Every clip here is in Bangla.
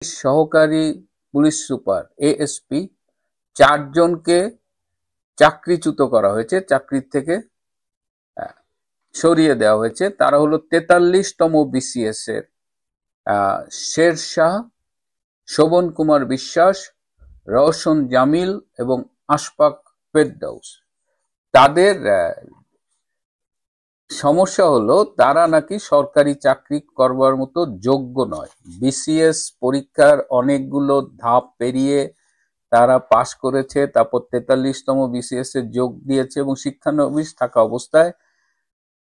সহকারী পুলিশ সুপার এএসপি ৪ জনকে চাকরিচ্যুত করা হয়েছে, চাকরির থেকে সরিয়ে দেওয়া হয়েছে। তারা হলো ৪৩তম বিসিএস এর শের শাহ, শোভন কুমার বিশ্বাস, রওশন জামিল এবং আশফাক ফেরদৌস। তাদের সমস্যা হলো তারা নাকি সরকারি চাকরি করবার মতো যোগ্য নয়। বিসিএস পরীক্ষার অনেকগুলো ধাপ পেরিয়ে তারা পাশ করেছে, তারপর ৪৩তম বিসিএস এ যোগ দিয়েছে এবং শিক্ষানবিশ থাকা অবস্থায়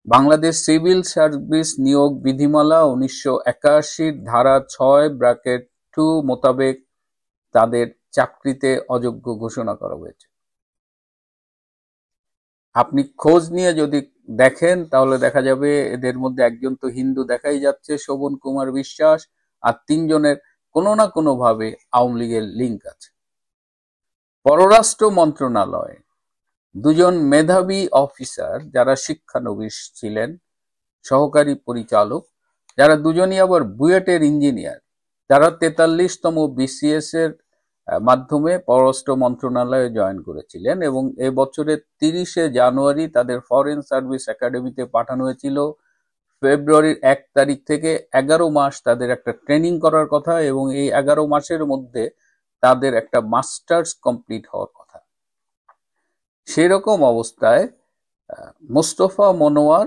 বাংলাদেশ সিভিল সার্ভিস নিয়োগ বিধিমালা ১৯৮১ ধারা ৬(2) মোতাবেক তাদের চাকরিতে অযোগ্য ঘোষণা করা হয়েছে। আপনি খোঁজ নিয়ে যদি দেখেন তাহলে দেখা যাবে এদের মধ্যে একজন তো হিন্দু দেখাই যাচ্ছে, শোভন কুমার বিশ্বাস, আর ৩ জনের কোনো না কোনো ভাবে আওয়ামী লীগের লিঙ্ক আছে। পররাষ্ট্র মন্ত্রণালয়ে ২ জন মেধাবী অফিসার যারা শিক্ষানবিশ ছিলেন, সহকারী পরিচালক, যারা দুজনই আবার বুয়েটের ইঞ্জিনিয়ার, তারা ৪৩তম বিসিএস এর মাধ্যমে পররাষ্ট্র মন্ত্রণালয়ে জয়েন করেছিলেন এবং এ বছরের ৩০শে জানুয়ারি তাদের ফরেন সার্ভিস একাডেমিতে পাঠানো হয়েছিল। ফেব্রুয়ারির ১ তারিখ থেকে ১১ মাস তাদের একটা ট্রেনিং করার কথা এবং এই ১১ মাসের মধ্যে তাদের একটা মাস্টার্স কমপ্লিট হওয়ার কথা। সেরকম অবস্থায় মোস্তফা মনোয়ার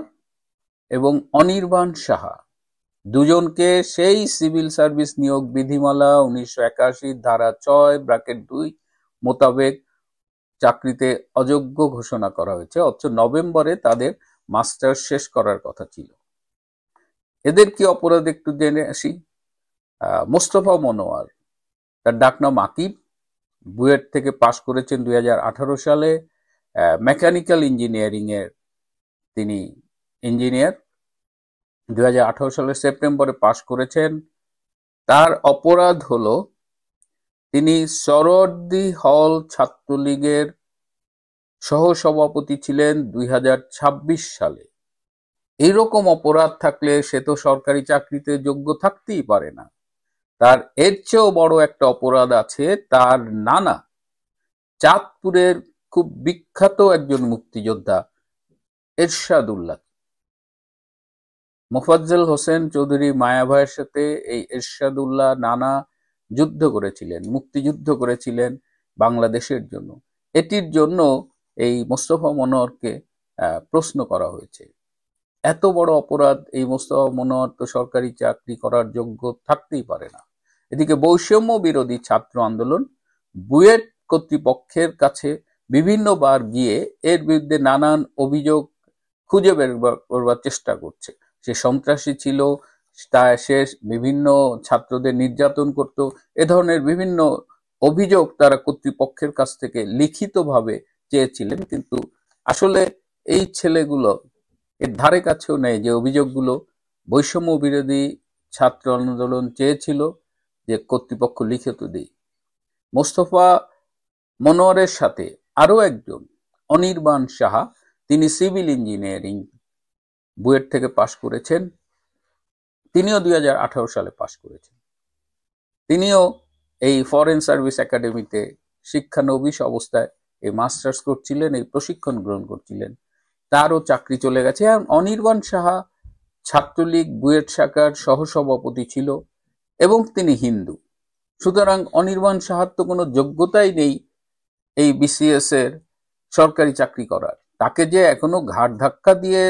এবং অনির্বাণ সাহা দুজনকে সেই সিভিল সার্ভিস নিয়োগ বিধিমালা ১৯৮১ ধারা ৬(2) মোতাবেক চাকরিতে অযোগ্য ঘোষণা করা হয়েছে। অথচ নভেম্বরে তাদের মাস্টার্স শেষ করার কথা ছিল। এদের কি অপরাধ একটু জেনে আসি। মোস্তফা মনোয়ার, তার ডাকনাম আকিব, বুয়েট থেকে পাশ করেছেন ২০১৮ সালে। মেকানিক্যাল ইঞ্জিনিয়ারিং এর তিনি ইঞ্জিনিয়ার, ২০১৮ সালের সেপ্টেম্বরে পাশ করেছেন। তার অপরাধ হলো তিনি সরোয়ার্দী হল ছাত্রলীগের সহসভাপতি ছিলেন ২০২৬ সালে। এইরকম অপরাধ থাকলে সে তো সরকারি চাকরিতে যোগ্য থাকতেই পারে না। তার এর চেয়েও বড় একটা অপরাধ আছে, তার নানা চাঁদপুরের খুব বিখ্যাত একজন মুক্তিযোদ্ধা এরশাদুল্লাহ, মোফাজ্জল হোসেন চৌধুরী মায়া ভাইয়ের সাথে এই এরশাদুল্লাহ নানা যুদ্ধ করেছিলেন, মুক্তিযুদ্ধ করেছিলেন বাংলাদেশের জন্য। এটির জন্য এই মোস্তফা মনোয়ারকে প্রশ্ন করা হয়েছে। এত বড় অপরাধ, এই মোস্তফা মনোয়ার তো সরকারি চাকরি করার যোগ্য থাকতেই পারে না। এদিকে বৈষম্য বিরোধী ছাত্র আন্দোলন বুয়েট কর্তৃপক্ষের কাছে বিভিন্নবার গিয়ে এর বিরুদ্ধে নানান অভিযোগ খুঁজে বের করবার চেষ্টা করছে। সে সন্ত্রাসী ছিল, সে বিভিন্ন ছাত্রদের নির্যাতন করত, এ ধরনের বিভিন্ন অভিযোগ তারা কর্তৃপক্ষের কাছ থেকে লিখিতভাবে চেয়েছিলেন। কিন্তু আসলে এই ছেলেগুলো এর ধারে কাছেও নেই যে অভিযোগগুলো বৈষম্য বিরোধী ছাত্র আন্দোলন চেয়েছিল যে কর্তৃপক্ষ লিখিত দেয়। মোস্তফা মনোয়ারের সাথে আরো একজন অনির্বাণ সাহা, তিনি সিভিল ইঞ্জিনিয়ারিং বুয়েট থেকে পাশ করেছেন, তিনিও ২০১৮ সালে পাশ করেছেন। তিনিও এই ফরেন সার্ভিস একাডেমিতে শিক্ষানবিশ অবস্থায় এই মাস্টার্স করছিলেন, এই প্রশিক্ষণ গ্রহণ করছিলেন। তারও চাকরি চলে গেছে। অনির্বাণ সাহা ছাত্রলীগ বুয়েট শাখার সহসভাপতি ছিল এবং তিনি হিন্দু। সুতরাং অনির্বাণ সাহার তো কোনো যোগ্যতাই নেই এই বিসিএস এর সরকারি চাকরি করার। তাকে যে এখনো ঘাড় ধাক্কা দিয়ে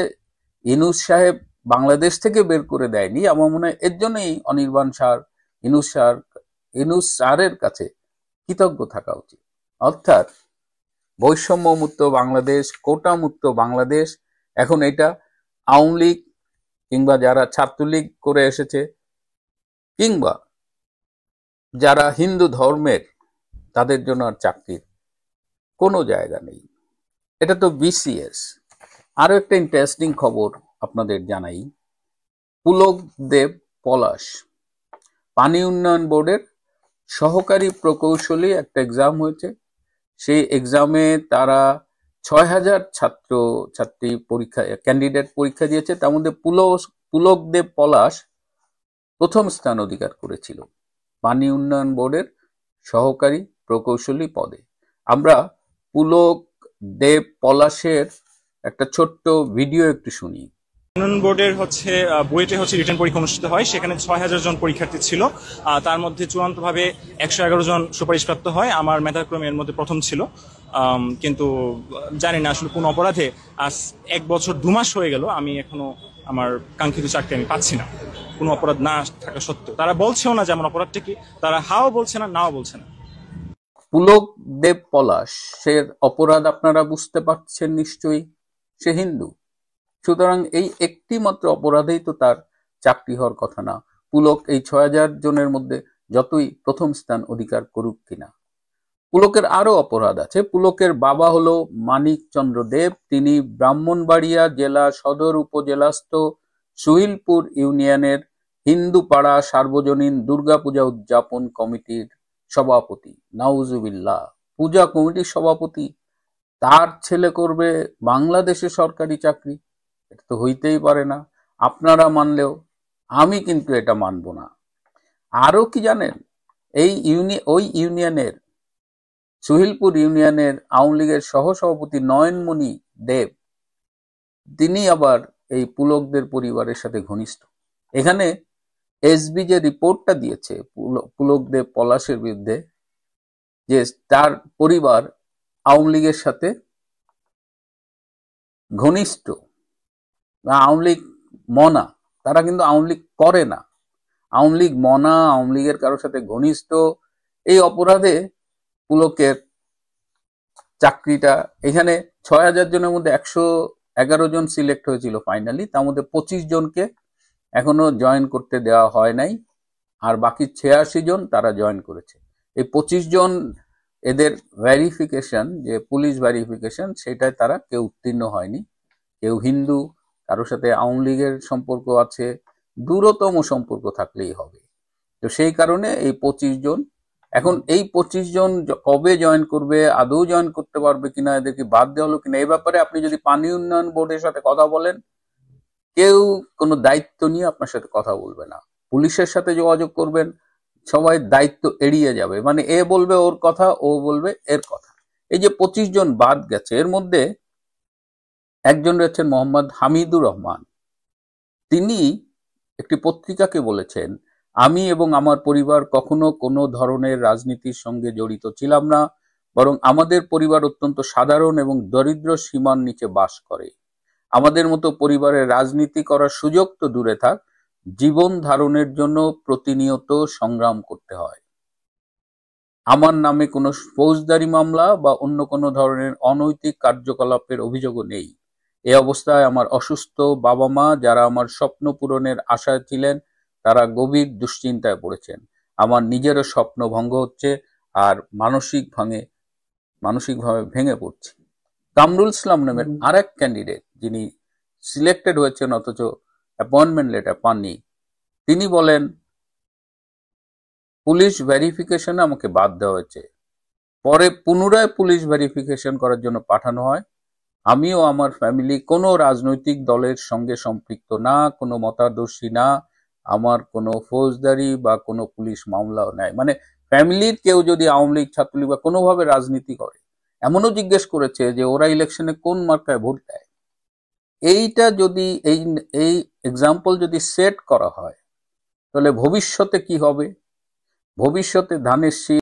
ইনুস সাহেব বাংলাদেশ থেকে বের করে দেয়নি, আমার মনে হয় এর জন্যই অনির্বাণ সার ইনুস স্যারের কাছে কৃতজ্ঞ থাকা উচিত। অর্থাৎ বৈষম্য মুক্ত বাংলাদেশ, কোটা মুক্ত বাংলাদেশ, এখন এটা আওয়ামী লীগ কিংবা যারা ছাত্রলীগ করে এসেছে কিংবা যারা হিন্দু ধর্মের, তাদের জন্য আর চাকরির কোনো জায়গা নেই। এটা তো বিসিএস। আরো একটা ইন্টারেস্টিং খবর আপনাদের জানাই। পুলক দেব পলাশ পানি উন্নয়ন বোর্ডের সহকারী প্রকৌশলী একটা এক্সাম হয়েছে। সেই এক্সামে তারা ৬,০০০ ছাত্র ছাত্রী ক্যান্ডিডেট পরীক্ষা দিয়েছে। তার মধ্যে পুলক দেব পলাশ প্রথম স্থান অধিকার করেছিল। পানি উন্নয়ন বোর্ডের সহকারী প্রকৌশলী পদে। আমরা পুলক দেব পলাশের একটা ছোট্ট ভিডিও একটু শুনি। উন্নয়ন বোর্ডের বুয়েটে রিটেন পরীক্ষা অনুষ্ঠিত হয়, সেখানে ৬,০০০ জন পরীক্ষার্থী ছিল। তার মধ্যে চূড়ান্তভাবে ১১১ জন সুপারিশপ্রাপ্ত হয়। আমার মেধাক্রমে এর মধ্যে প্রথম ছিল। কিন্তু জানি না আসলে কোন অপরাধে আজ ১ বছর ২ মাস হয়ে গেল আমি এখনো আমার কাঙ্ক্ষিত চাকরি আমি পাচ্ছি না, কোনো অপরাধ না থাকা সত্ত্বেও। তারা বলছেও না যে আমার অপরাধটা কি, তারা হাও বলছে না, নাও বলছে না। পুলক দেব পলাশ এর অপরাধ আপনারা বুঝতে পারছেন নিশ্চয়ই, সে হিন্দু। সুতরাং এই একটি মাত্র অপরাধেই তো তার চাকরি হওয়ার কথা না। পুলক এই ৬,০০০ জনের মধ্যে যতই প্রথম স্থান অধিকার করুক কিনা। পুলকের আরো অপরাধ আছে। পুলকের বাবা হলো মানিক চন্দ্র দেব, তিনি ব্রাহ্মণবাড়িয়া জেলা সদর উপজেলাস্থ সুহিলপুর ইউনিয়নের হিন্দু পাড়া সার্বজনীন দুর্গাপূজা উদযাপন কমিটির সভাপতি। নাউজুবিল্লাহ, পূজা কমিটির সভাপতি, তার ছেলে করবে বাংলাদেশে সরকারি চাকরি? এটা তো হইতেই পারে না। আপনারা মানলেও আমি কিন্তু এটা মানব না। আরো কি জানেন, ওই ইউনিয়নের সুহিলপুর ইউনিয়নের আওয়ামী লীগের সহসভাপতি নয়নমণি দেব, তিনি আবার এই পুলকদের পরিবারের সাথে ঘনিষ্ঠ। এখানে এসবি যে রিপোর্টটা দিয়েছে পুলক দেব পলাশের বিরুদ্ধে, যে তার পরিবার আওয়ামী লীগের সাথে ঘনিষ্ঠ, আওয়ামী লীগ মনা, তারা কিন্তু আওয়ামী লীগ করে না, আওয়ামী লীগ মনা, আওয়ামী লীগের কারোর সাথে ঘনিষ্ঠ, এই অপরাধে পুলকের চাকরিটা, এখানে ৬,০০০ জনের মধ্যে ১১১ জন সিলেক্ট হয়েছিল ফাইনালি, তার মধ্যে ২৫ জনকে এখনো জয়েন করতে দেওয়া হয় নাই, আর বাকি ৮৬ জন তারা জয়েন করেছে। এই ২৫ জন এদের ভেরিফিকেশন, যে পুলিশ ভেরিফিকেশন, সেটায় তারা কেউ উত্তীর্ণ হয়নি। কেউ হিন্দু, কারোর সাথে আওয়ামী লীগের সম্পর্ক আছে, দূরতম সম্পর্ক থাকলেই হবে। তো সেই কারণে এই ২৫ জন, এখন এই ২৫ জন কবে জয়েন করবে, আদৌ জয়েন করতে পারবে কিনা, এদেরকে বাদ দেওয়া হলো কিনা, এই ব্যাপারে আপনি যদি পানি উন্নয়ন বোর্ডের সাথে কথা বলেন, কেউ কোনো দায়িত্ব নিয়ে আপনার সাথে কথা বলবে না। পুলিশের সাথে যোগাযোগ করবেন, সবাই দায়িত্ব এড়িয়ে যাবে, মানে এ বলবে ওর কথা, ও বলবে এর কথা। এই যে ২৫ জন বাদ গেছে, এর মধ্যে একজন রয়েছেন মোহাম্মদ হামিদুর রহমান। তিনি একটি পত্রিকাকে বলেছেন, আমি এবং আমার পরিবার কখনো কোনো ধরনের রাজনীতির সঙ্গে জড়িত ছিলাম না, বরং আমাদের পরিবার অত্যন্ত সাধারণ এবং দরিদ্র সীমার নিচে বাস করে। আমাদের মতো পরিবারের রাজনীতি করার সুযোগ তো দূরে থাক, জীবন ধারণের জন্য প্রতিনিয়ত সংগ্রাম করতে হয়। আমার নামে কোনো ফৌজদারি মামলা বা অন্য কোনো ধরনের অনৈতিক কার্যকলাপের অভিযোগও নেই। এ অবস্থায় আমার অসুস্থ বাবা মা, যারা আমার স্বপ্ন পূরণের আশায় ছিলেন, তারা গভীর দুশ্চিন্তায় পড়েছেন। আমার নিজেরও স্বপ্ন ভঙ্গ হচ্ছে আর মানসিকভাবে ভেঙে পড়ছি। কামরুল ইসলাম নামের আরেক ক্যান্ডিডেট, যিনি সিলেক্টেড হয়েছেন অথচ অ্যাপয়েন্টমেন্ট লেটার পাননি, তিনি বলেন, পুলিশ ভেরিফিকেশনে আমাকে বাদ দেওয়া হয়েছে, পরে পুনরায় পুলিশ ভেরিফিকেশন করার জন্য পাঠানো হয়। আমি ও আমার ফ্যামিলি কোনো রাজনৈতিক দলের সঙ্গে সম্পৃক্ত না, কোনো মতাদর্শী না, আমার কোনো ফৌজদারি বা কোনো পুলিশ মামলাও নাই। মানে ফ্যামিলির কেউ যদি আওয়ামী লীগ, ছাত্রলীগ বা কোনোভাবে রাজনীতি করে, এমনও জিজ্ঞেস করেছে যে ওরা ইলেকশনে কোন মার্কায় ভোট দেয়। এইটা যদি এই এক্সাম্পল যদি সেট করা হয়, তাহলে ভবিষ্যতে কি হবে? ভবিষ্যতে ধানের শীষ